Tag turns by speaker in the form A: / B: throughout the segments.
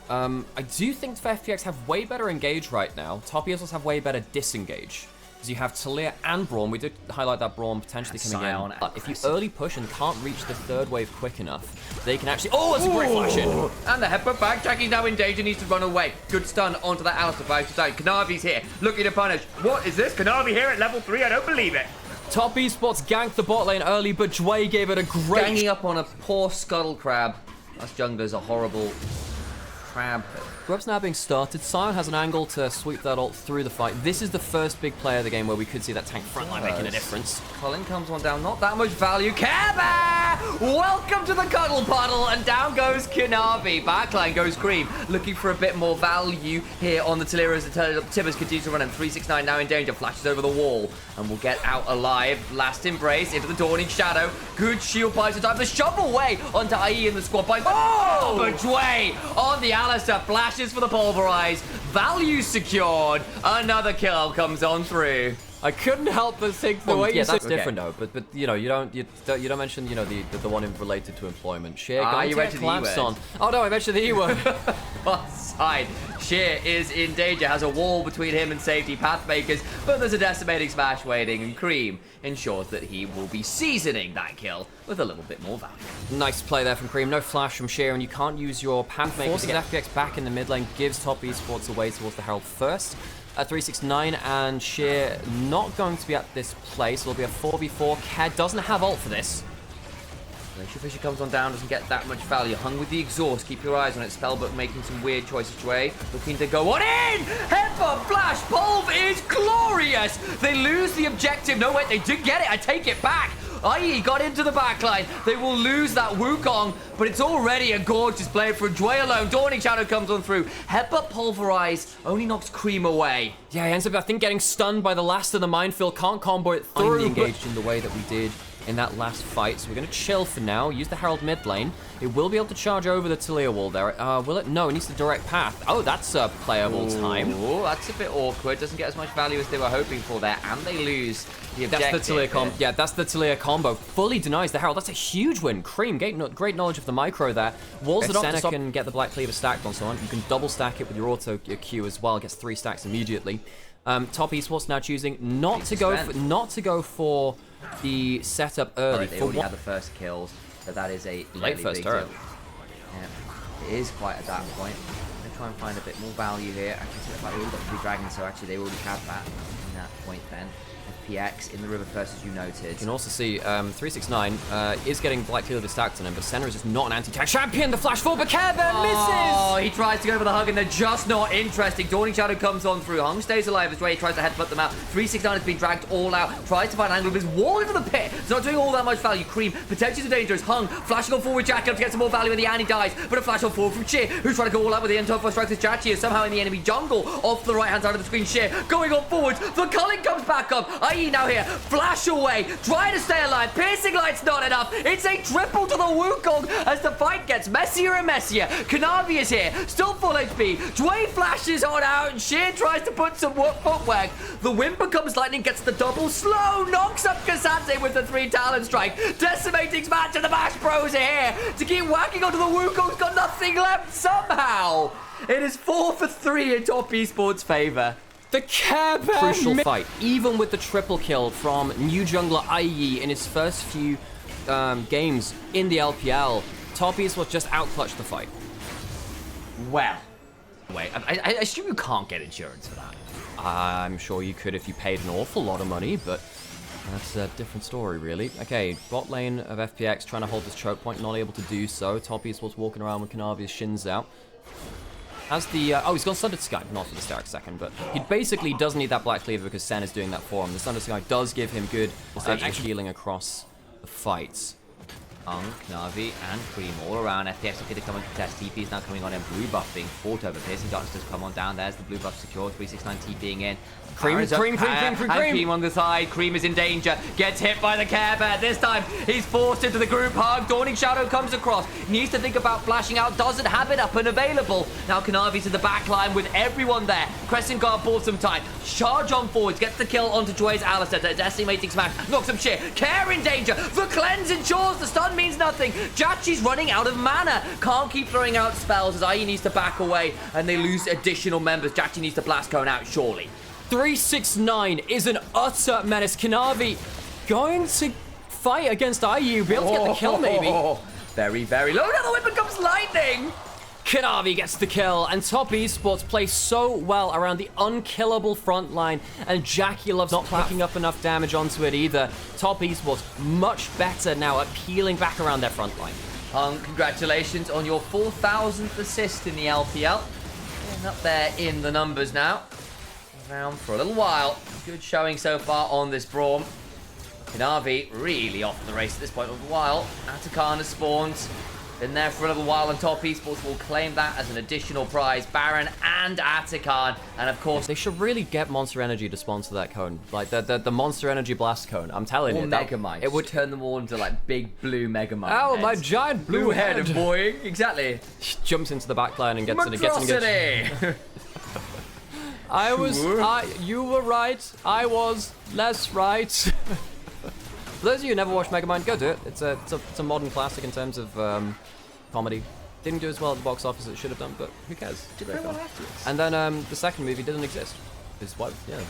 A: I do think FPX have way better engage right now. Top ESLs have way better disengage. Because you have Talia and Braum. We did highlight that Braum potentially coming in. But if you early push and can't reach the third wave quick enough, they can actually... Oh, that's a great flash in.
B: And the headbutt back. Jackie's now in danger, needs to run away. Good stun onto that Alistar by side. Kanavi's here, looking to punish. What is this? Kanavi here at level 3? I don't believe it.
A: Top Esports ganked the bot lane early, but Jway gave it a great...
B: Ganging up on a poor Scuttle Crab. Us junglers are horrible. Crab.
A: Grub's now being started. Sion has an angle to sweep that ult through the fight. This is the first big play of the game where we could see that tank frontline making a difference.
B: Colin comes one down, not that much value. Care Bear! Welcome to the Cuddle Puddle, and down goes Kanavi. Backline goes Cream, looking for a bit more value here on the Taliyah as the Tibbers continues to run, and 369 now in danger, flashes over the wall, and will get out alive. Last embrace into the Dawning Shadow. Good shield buys the time. The shovel way onto IE in the squad by... Oh! But Jway on the Alistar, flashes for the pulverize. Value secured. Another kill comes on through.
A: I couldn't help but think the way you said...
B: that's
A: different though, but you know, you don't mention, you know, the one related to employment. Sheer,
B: you mentioned the E-word.
A: On. Oh no, I mentioned the E-word.
B: One side. Sheer is in danger, has a wall between him and safety pathmakers, but there's a decimating smash waiting, and Cream ensures that he will be seasoning that kill with a little bit more value.
A: Nice play there from Cream. No flash from Sheer, and you can't use your pathmaker to get FPX back in the mid lane. Gives Top Esports away towards the Herald first. 369 and Sheer not going to be at this place. It'll be a 4v4. Ked doesn't have ult for this.
B: Glacier Fisher comes on down, doesn't get that much value. Hung with the exhaust, keep your eyes on it. Spellbook making some weird choices. Jway looking to go on in! Headbutt flash, Pulv is glorious! They lose the objective. No, wait, they did get it. I take it back. IE got into the backline. They will lose that Wukong, but it's already a gorgeous play for Jway alone. Dawning Shadow comes on through. Headbutt pulverize only knocks Cream away.
A: Yeah, he ends up, I think, getting stunned by the last of the minefield. Can't combo it through. Finally engaged in the way that we did in that last fight. So we're going to chill for now. Use the Herald mid lane. It will be able to charge over the Taliyah wall there. Will it? No, it needs the direct path. Oh, that's a playable time.
B: Oh, that's a bit awkward. Doesn't get as much value as they were hoping for there. And they lose the objective.
A: That's the Taliyah combo. Yeah, that's the Taliyah combo. Fully denies the Herald. That's a huge win. Cream, great knowledge of the micro there. Walls it off. Senna can get the Black Cleaver stacked on someone. You can double stack it with your auto Q as well. Gets 3 stacks immediately. Top Esports now choosing not to go for the setup early.
B: They already had the first kills, so that is a
A: late first turret.
B: Yeah, it is quite at that point. I'm going to try and find a bit more value here. I can see that they all got 3 dragons, so actually they already had that in that point then. FPX in the river first, as you noted.
A: You can also see 369 is getting Black Cleaver stacked on him, but Senna is just not an anti-tank champion. The flash forward, but Care Bear misses!
B: Oh, he tries to go for the hug, and they're just not interesting. Dawning Shadow comes on through. Hung stays alive as Jway tries to headbutt them out. 369 has been dragged all out. Tries to find an angle with his wall into the pit. It's not doing all that much value. Cream potentially dangerous. Hung flashing on forward. Jack up to get some more value, and the Annie dies. But a flash on forward from Sheer, who's trying to go all out with the end top strikes. Jachi is somehow in the enemy jungle off the right hand side of the screen. Sheer going on forwards. The Culling comes back up. IE now here. Flash away, trying to stay alive. Piercing light's not enough. It's a triple to the Wukong as the fight gets messier and messier. Kanavi is here, still full HP. Jway flashes on out, and Sheer tries to put some footwork. The Wind becomes lightning, gets the double slow, knocks up Kasante with the 3 talent strike. Decimating smash, and the Bash Bros are here to keep whacking onto the Wukong's got nothing left somehow. It is 4 for 3 in Top Esports' favor.
A: The Care Bear crucial fight, even with the triple kill from new jungler IE in his first few games in the LPL. Top Esports just outclutched the fight.
B: Well, wait, I assume you can't get insurance for that.
A: I'm sure you could if you paid an awful lot of money, but that's a different story, really. Okay, bot lane of FPX trying to hold this choke point, not able to do so. Top Esports walking around with Kanavi's shins out. Has the, oh, he's gone Thunder Sky, not for the Stark second, but he basically doesn't need that Black Cleaver because Sen is doing that for him. The Thunder Sky does give him good extra healing across the fights.
B: Navi and Cream all around. FPX looking to come and contest. TP is now coming on in. Blue buff being fought over. Piercing Darkness does come on down. There's the blue buff secured. 369 TPing in. Cream on the side. Cream is in danger. Gets hit by the Care Bear. This time, he's forced into the group hug. Dawning Shadow comes across. Needs to think about flashing out. Doesn't have it up and available. Now Kanavi's in the back line with everyone there. Crescent Guard bought some time. Charge on forwards. Gets the kill onto Jway's Alistar. Decimating smash. Knocks him shit. Care in danger. The cleanse ensures the stun stun means nothing. Jachi's running out of mana. Can't keep throwing out spells as IE needs to back away and they lose additional members. Jachi needs to blast cone out, surely.
A: 369 is an utter menace. Kanavi going to fight against IU. Be able to get the kill, maybe.
B: Very, very low. Now the whip becomes lightning.
A: Kanavi gets the kill, and Top Esports plays so well around the unkillable front line, and Jackie loves not picking up enough damage onto it either. Top Esports much better now at peeling back around their front line.
B: Congratulations on your 4,000th assist in the LPL. Getting up there in the numbers now. Around for a little while. Good showing so far on this Braum. Kanavi really off in the race at this point of a while. Atakan has spawned. Been there for a little while, and Top Esports will claim that as an additional prize. Baron and Atakan, and of course...
A: They should really get Monster Energy to sponsor that cone. Like, the Monster Energy Blast cone. I'm telling you.
B: Or Megamind. It would turn them all into, like, big blue Megamind.
A: Oh, my giant blue head.
B: Boy. Exactly.
A: Jumps into the backline and gets
B: Monstrosity!
A: You were right. I was less right. For those of you who never watched Megamind, go do it. It's a modern classic in terms of comedy. Didn't do as well at the box office as it should have done, but who cares? It's a great film. And then the second movie didn't exist. Is what? Yeah.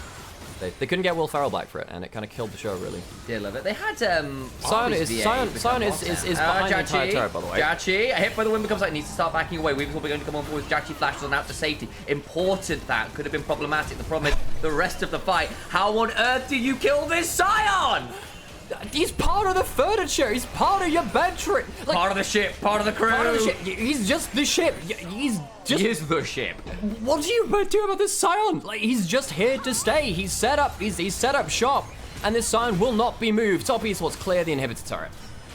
A: They couldn't get Will Ferrell back for it, and it kind of killed the show, really.
B: Yeah, love it. They had
A: Sion is behind the entire turret, by the way.
B: Jachi, a hit by the wind becomes like needs to start backing away. Weaver's will be going to come on forward. Jachi flashes on out to safety. Important that could have been problematic. The problem is the rest of the fight. How on earth do you kill this Sion?
A: He's part of the furniture. He's part of your bedroom.
B: Like, part of the ship. Part of the crew.
A: Part of the ship. He's just the ship. He is
B: the ship.
A: What do you do about this Sion? Like, he's just here to stay. He's set up. He's set up shop, and this Sion will not be moved. Top Esports clear the inhibitor turret.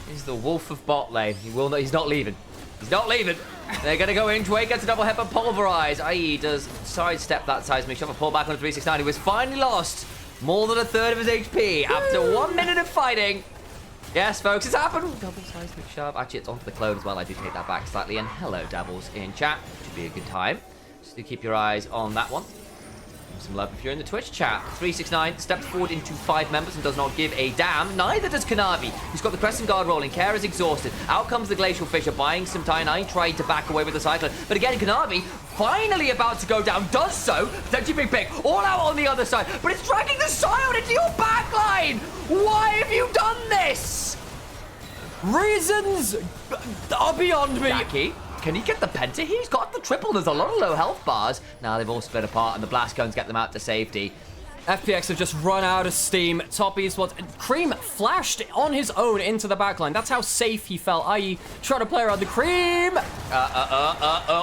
B: He's the wolf of bot lane. He's not leaving. He's not leaving. They're going to go in. Dwayne gets a double head but pulverize. IE does sidestep that seismic shove. A pull back on 369. He was finally lost. More than a third of his HP after 1 minute of fighting. Yes, folks, it's happened. Double seismic shove. Actually, it's onto the clone as well. I do take that back slightly. And hello, Dabbles in chat. Should be a good time. Just to keep your eyes on that one. Some love if you're in the Twitch chat. 369 steps forward into 5 members and does not give a damn. Neither does Kanavi, who's got the Crescent Guard rolling. Care is exhausted. Out comes the Glacial Fisher, buying some time. I tried to back away with the Cyclone. But again, Kanavi, finally about to go down, does so. Potentially big pick, all out on the other side. But it's dragging the Sion into your backline. Why have you done this?
A: Reasons are beyond me.
B: Jackie, can he get the penta? He's got the triple. There's a lot of low health bars. Now they've all split apart, and the blast cones get them out to safety.
A: FPX have just run out of steam. Top Esports. Cream flashed on his own into the backline. That's how safe he felt. I.e., try to play around the Cream.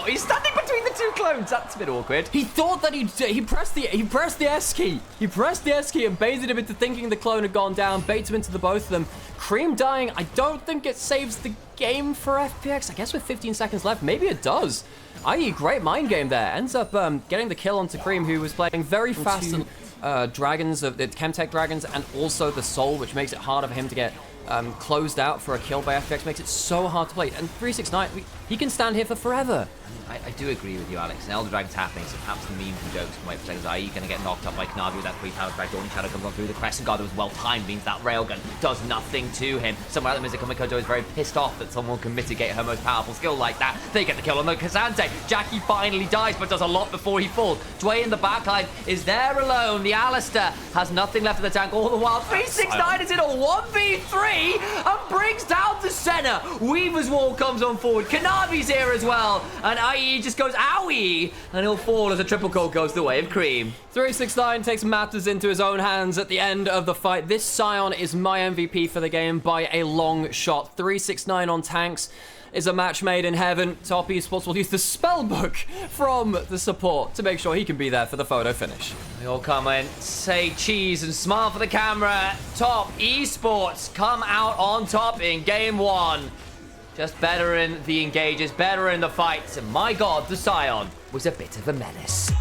B: He's standing between the two clones. That's a bit awkward.
A: He thought that he pressed the S key. He pressed the S key and baited him into thinking the clone had gone down. Baited him into the both of them. Cream dying. I don't think it saves the game for FPX. I guess with 15 seconds left, maybe it does. I.e., great mind game there. Ends up getting the kill onto Cream, who was playing very fast and dragons, the Chemtech dragons, and also the soul, which makes it harder for him to get closed out for a kill by FPX. Makes it so hard to play. And 369, he can stand here for forever.
B: I do agree with you, Alex. And Elder Dragon's happening, so perhaps the memes and jokes can wait for seconds. IE going to get knocked up by Kanavi with that 3-power drag. Dawning Shadow comes on through the Crescent Guard that was well timed, means that railgun does nothing to him. Somewhere out there, Mizukami is very pissed off that someone can mitigate her most powerful skill like that. They get the kill on the Kazante. Jackie finally dies, but does a lot before he falls. Dwayne in the backline is there alone. The Alistair has nothing left of the tank all the while. 369 is in a 1v3 and brings down the center. Weaver's wall comes on forward. Kanavi's here as well. And IE just goes owie, and he'll fall as a triple kill goes the way of Cream.
A: 369 takes matters into his own hands at the end of the fight. This Sion is my MVP for the game by a long shot. 369 on tanks is a match made in heaven. Top Esports will use the spellbook from the support to make sure he can be there for the photo finish.
B: We all come in, say cheese and smile for the camera. Top Esports come out on top in game 1. Just better in the engages, better in the fights. And my God, the Sion was a bit of a menace.